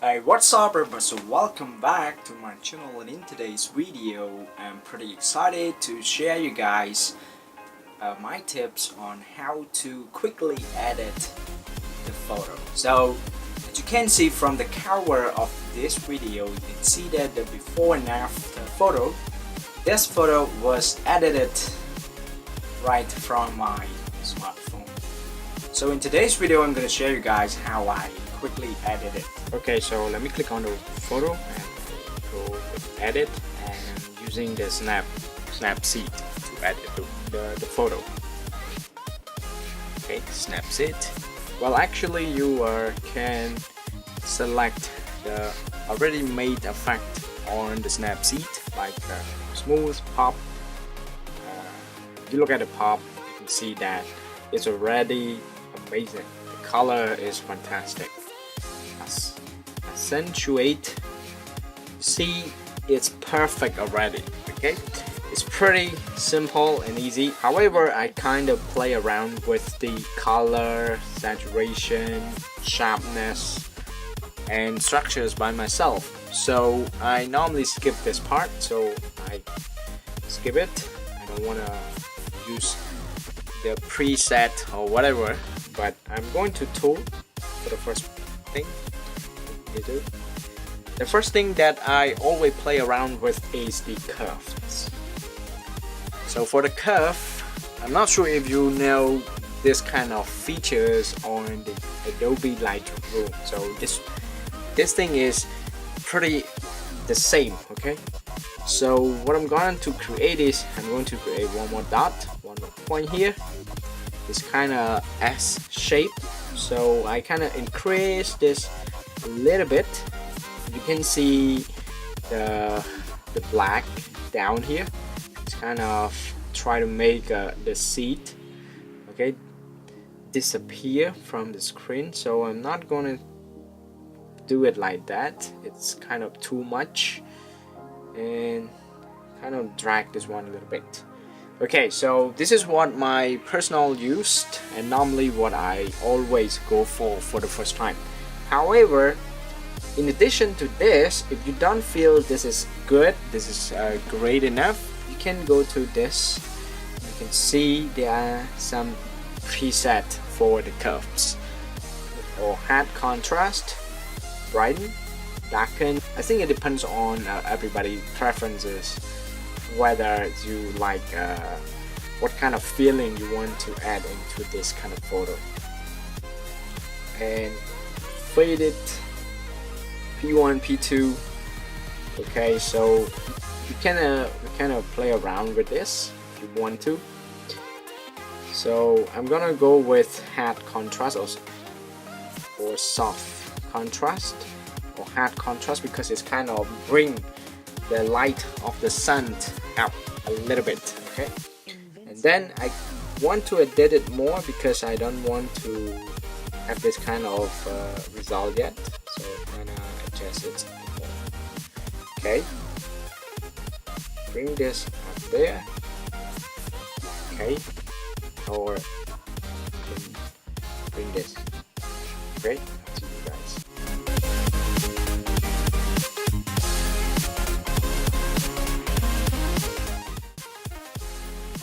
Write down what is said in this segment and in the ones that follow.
Hey, what's up everybody? So welcome back to my channel, and in today's video I'm pretty excited to share you guys my tips on how to quickly edit the photo. So as you can see from the cover of this video, you can see that the before and after photo. This photo was edited right from my smartphone. So in today's video I'm going to show you guys how I quickly edit it. Okay, so let me click on the photo and go with edit, and I'm using the Snapseed to edit the photo. Okay, Snapseed. Well, actually you can select the already made effect on the Snapseed, like smooth pop. If you look at the pop, you can see that it's already amazing. The color is fantastic. Accentuate, see, it's perfect already. Okay, it's pretty simple and easy. However, I kind of play around with the color, saturation, sharpness, and structures by myself. So I normally skip this part, so I skip it. I don't want to use the preset or whatever, but I'm going to tool for the first thing. The first thing that I always play around with is the curves. So for the curve, I'm not sure if you know this kind of features on the Adobe Lightroom. So this thing is pretty the same. Okay, so what I'm going to create is I'm going to create one more dot, one more point here. It's kind of S shape, so I kind of increase this a little bit. You can see the black down here. It's kind of try to make the seed, okay, disappear from the screen. So I'm not gonna do it like that. It's kind of too much, and kind of drag this one a little bit. Okay, so this is what my personal used, and normally what I always go for the first time. However, in addition to this, if you don't feel this is good, this is great enough, you can go to this. You can see there are some preset for the curves, or hard contrast, brighten, darken. I think it depends on everybody's preferences, whether you like what kind of feeling you want to add into this kind of photo. And fade it, P1, P2. Okay, so you can kind of play around with this if you want to. So I'm gonna go with hard contrast or soft contrast or hard contrast, because it's kind of bring the light of the sun up a little bit. Okay, and then I want to edit it more because I don't want to have this kind of result yet, so I'm gonna adjust it more. Okay, bring this up there. Okay, or bring this. Great, see you guys.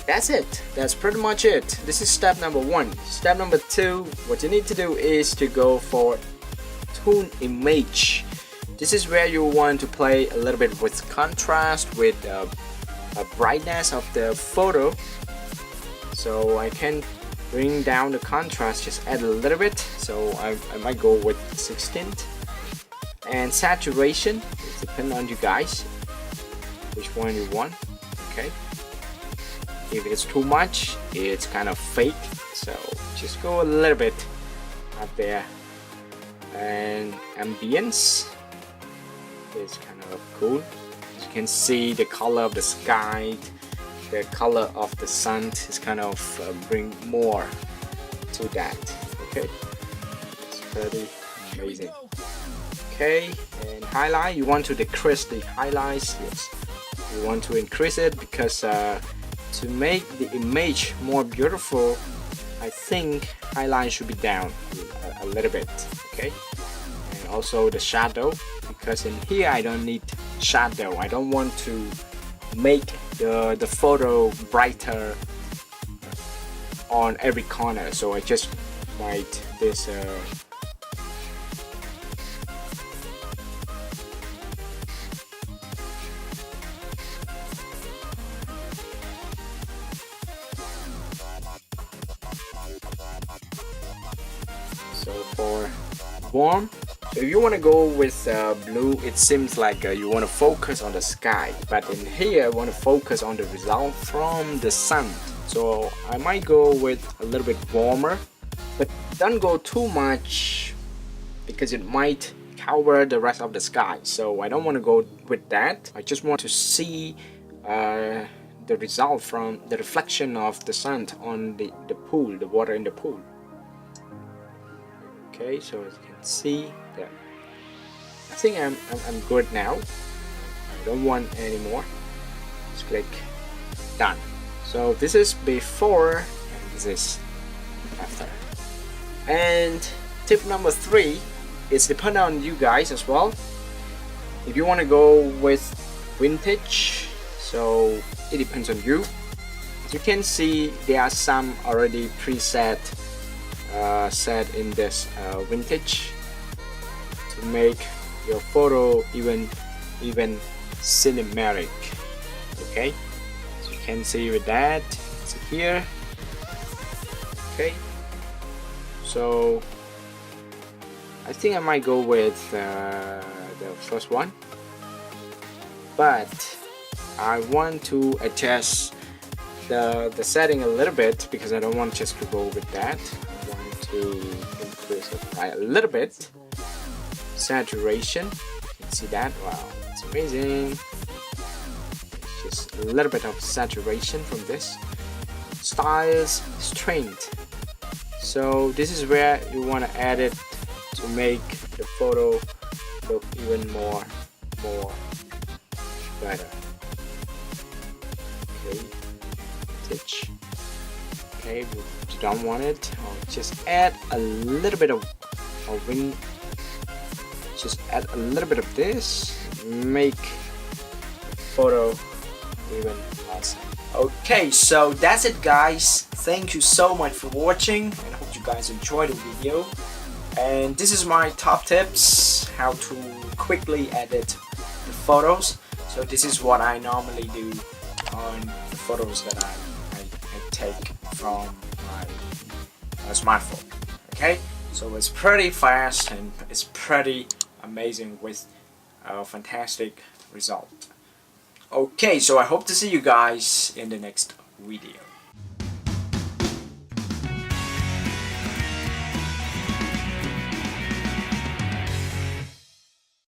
That's it. That's pretty much it. This is step number one. Step number two, what you need to do is to go for tone image. This is where you want to play a little bit with contrast, with a brightness of the photo. So I can bring down the contrast, just add a little bit. So I might go with 16th. And saturation, it depends on you guys which one you want. Okay. If it's too much, it's kind of fake, so just go a little bit up there. And ambience is kind of cool. As you can see, the color of the sky, the color of the sun is kind of bring more to that. Okay, it's pretty amazing. Okay, and highlight, you want to decrease the highlights. Yes, you want to increase it because to make the image more beautiful, I think highlight should be down a little bit. Okay, and also the shadow, because in here I don't need shadow. I don't want to make the photo brighter on every corner, so I just write this so for warm, so if you want to go with blue, it seems like you want to focus on the sky, but in here I want to focus on the result from the sun. So I might go with a little bit warmer, but don't go too much because it might cover the rest of the sky. So I don't want to go with that. I just want to see the result from the reflection of the sun on the pool, the water in the pool. Okay, so as you can see that I think I'm good now. I don't want any more. Just click done. So this is before and this is after. And tip number 3 is dependent on you guys as well. If you want to go with vintage, so it depends on you. As you can see, there are some already preset set in this vintage to make your photo even cinematic. Okay, so you can see with that, it's here. Okay, so I think I might go with the first one, but I want to adjust the setting a little bit because I don't want just to go with that. I want to increase it by a little bit. Saturation, you can see that. Wow, it's amazing. Just a little bit of saturation from this. Styles, strength. So this is where you want to add it to make the photo look even more better. Okay, stitch. Okay, if you don't want it, I'll just add a little bit of wing. Just add a little bit of this, make the photo even awesome. Okay, so that's it guys. Thank you so much for watching and hope you guys enjoyed the video. And this is my top tips how to quickly edit the photos. So this is what I normally do on the photos that I take from my smartphone. Okay, so it's pretty fast and it's pretty amazing with a fantastic result. Okay, so I hope to see you guys in the next video.